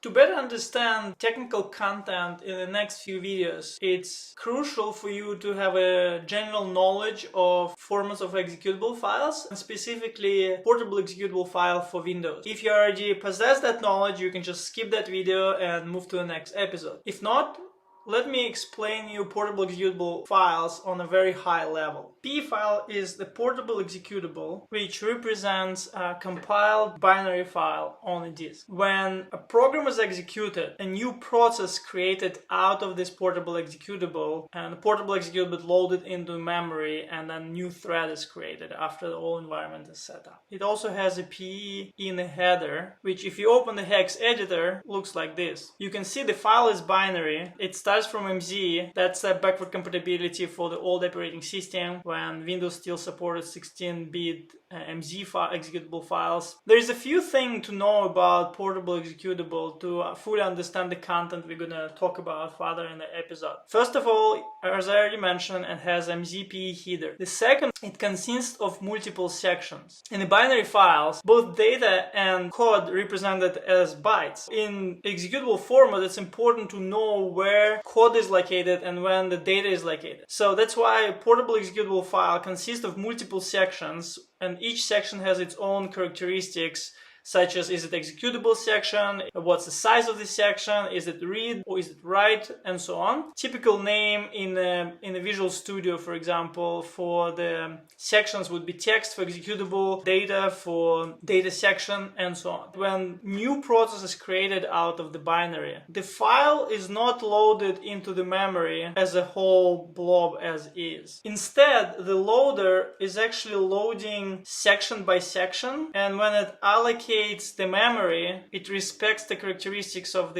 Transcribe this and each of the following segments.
To better understand technical content in the next few videos, it's crucial for you to have a general knowledge of formats of executable files, and specifically a portable executable file for Windows. If you already possess that knowledge, you can just skip that video and move to the next episode. If not, let me explain you portable executable files on a very high level. P file is the portable executable, which represents a compiled binary file on a disk. When a program is executed, a new process created out of this portable executable, and the portable executable loaded into memory, and then new thread is created after the whole environment is set up. It also has a PE in the header, which if you open the hex editor, looks like this. You can see the file is binary. It starts from MZ. That's a backward compatibility for the old operating system when Windows still supported 16-bit MZ executable files. There's a few things to know about portable executable to fully understand the content we're gonna talk about further in the episode. First of all, as I already mentioned, it has MZPE header. The second, it consists of multiple sections. In the binary files, both data and code represented as bytes. In executable format, it's important to know where code is located and when the data is located. So that's why a portable executable file consists of multiple sections, and each section has its own characteristics, such as is it executable section, what's the size of the section, is it read or is it write, and so on. Typical name in a Visual Studio, for example, for the sections would be text for executable, data for data section, and so on. When new process is created out of the binary, the file is not loaded into the memory as a whole blob as is. Instead, the loader is actually loading section by section, and when it allocates the memory, it respects the characteristics of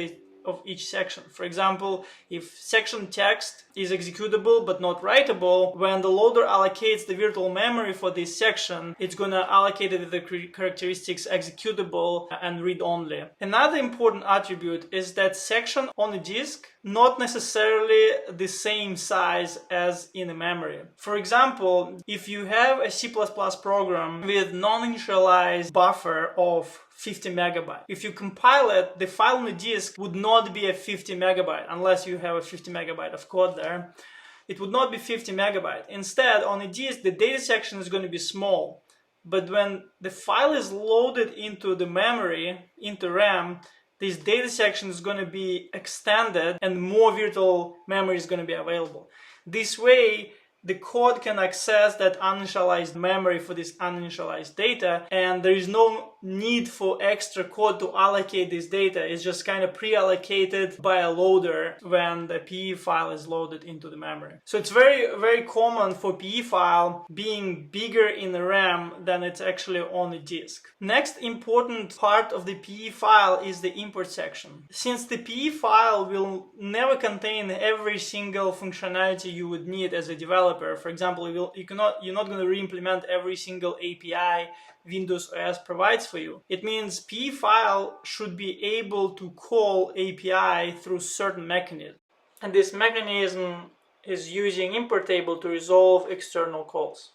each section. For example, if section text is executable but not writable, when the loader allocates the virtual memory for this section, it's going to allocate it with the characteristics executable and read-only. Another important attribute is that section on a disk not necessarily the same size as in a memory. For example, if you have a C++ program with non-initialized buffer of 50 megabytes. If you compile it, the file on the disk would not be a 50 megabyte unless you have a 50 megabyte of code there. It would not be 50 megabyte. Instead, on a disk, the data section is going to be small. But when the file is loaded into the memory, into RAM, this data section is going to be extended and more virtual memory is going to be available. This way, the code can access that uninitialized memory for this uninitialized data, and there is no need for extra code to allocate this data. It's just kind of pre-allocated by a loader when the PE file is loaded into the memory. So it's very, very common for PE file being bigger in the RAM than it's actually on the disk. Next important part of the PE file is the import section. Since the PE file will never contain every single functionality you would need as a developer. For example, you're not going to re-implement every single API Windows OS provides for you. It means PE file should be able to call API through certain mechanism. And this mechanism is using import table to resolve external calls.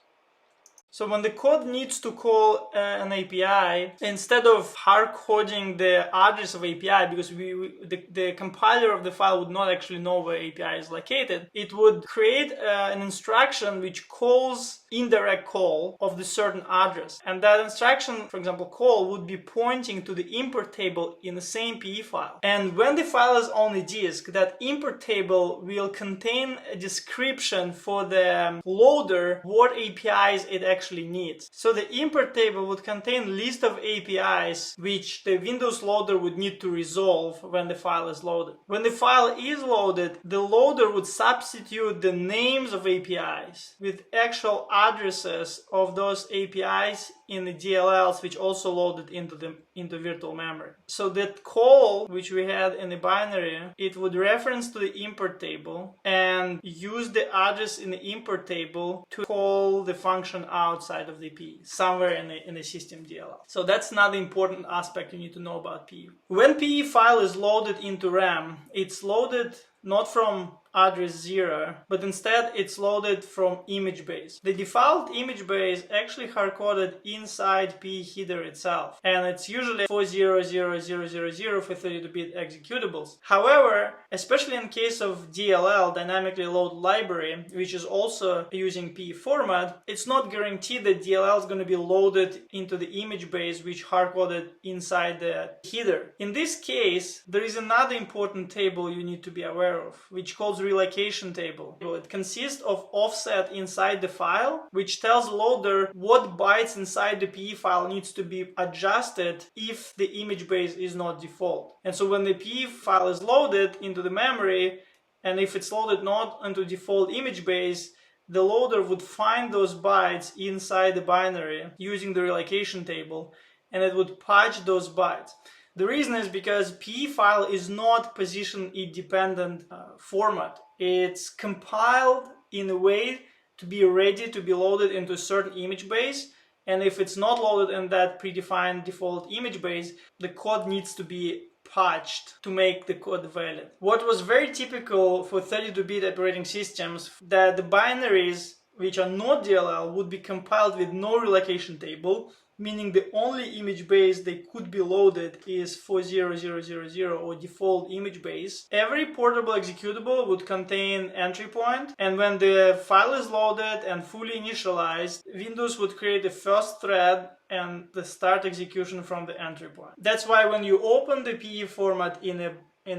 So when the code needs to call an API, instead of hard coding the address of API, because the compiler of the file would not actually know where API is located, it would create an instruction which calls indirect call of the certain address. And that instruction, for example, call, would be pointing to the import table in the same PE file. And when the file is on the disk, that import table will contain a description for the loader what APIs it actually needs. So the import table would contain a list of APIs which the Windows loader would need to resolve when the file is loaded. When the file is loaded, the loader would substitute the names of APIs with actual addresses of those APIs in the DLLs, which also loaded into virtual memory. So that call which we had in the binary, it would reference to the import table and use the address in the import table to call the function outside of the PE, somewhere in the system DLL. So that's another important aspect you need to know about PE. When PE file is loaded into RAM, it's loaded not from address 0, but instead it's loaded from image base. The default image base actually hard-coded inside P header itself, and it's usually 400000 for 32-bit executables. However, especially in case of DLL, dynamically load library, which is also using P format, it's not guaranteed that DLL is going to be loaded into the image base which hard-coded inside the header. In this case, there is another important table you need to be aware of, which calls Relocation Table. It consists of offset inside the file, which tells loader what bytes inside the PE file needs to be adjusted if the image base is not default. And so when the PE file is loaded into the memory, and if it's loaded not into default image base, the loader would find those bytes inside the binary using the relocation table, and it would patch those bytes. The reason is because PE file is not position-independent format. It's compiled in a way to be ready to be loaded into a certain image base, and if it's not loaded in that predefined default image base, the code needs to be patched to make the code valid. What was very typical for 32-bit operating systems, that the binaries which are not DLL would be compiled with no relocation table, meaning the only image base they could be loaded is 40000 or default image base. Every portable executable would contain entry point, and when the file is loaded and fully initialized, Windows would create a first thread and the start execution from the entry point. That's why when you open the PE format in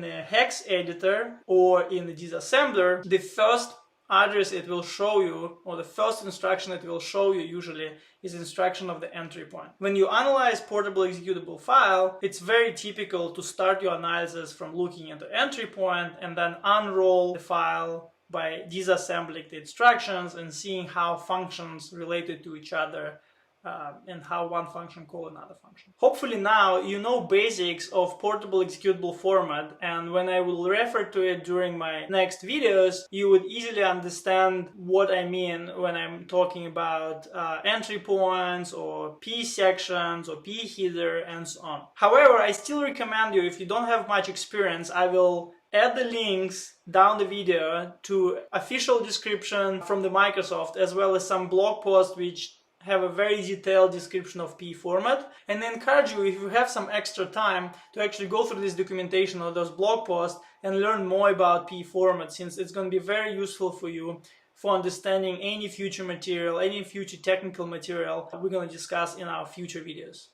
a hex editor or in the disassembler, the first address it will show you, or the first instruction it will show you usually, is instruction of the entry point. When you analyze portable executable file, it's very typical to start your analysis from looking at the entry point and then unroll the file by disassembling the instructions and seeing how functions related to each other and how one function calls another function. Hopefully now you know basics of portable executable format, and when I will refer to it during my next videos, you would easily understand what I mean when I'm talking about entry points or P sections or P header and so on. However, I still recommend you, if you don't have much experience, I will add the links down the video to official description from the Microsoft, as well as some blog posts which have a very detailed description of P format, and I encourage you, if you have some extra time, to actually go through this documentation or those blog posts and learn more about P format, since it's going to be very useful for you for understanding any future material, any future technical material we're going to discuss in our future videos.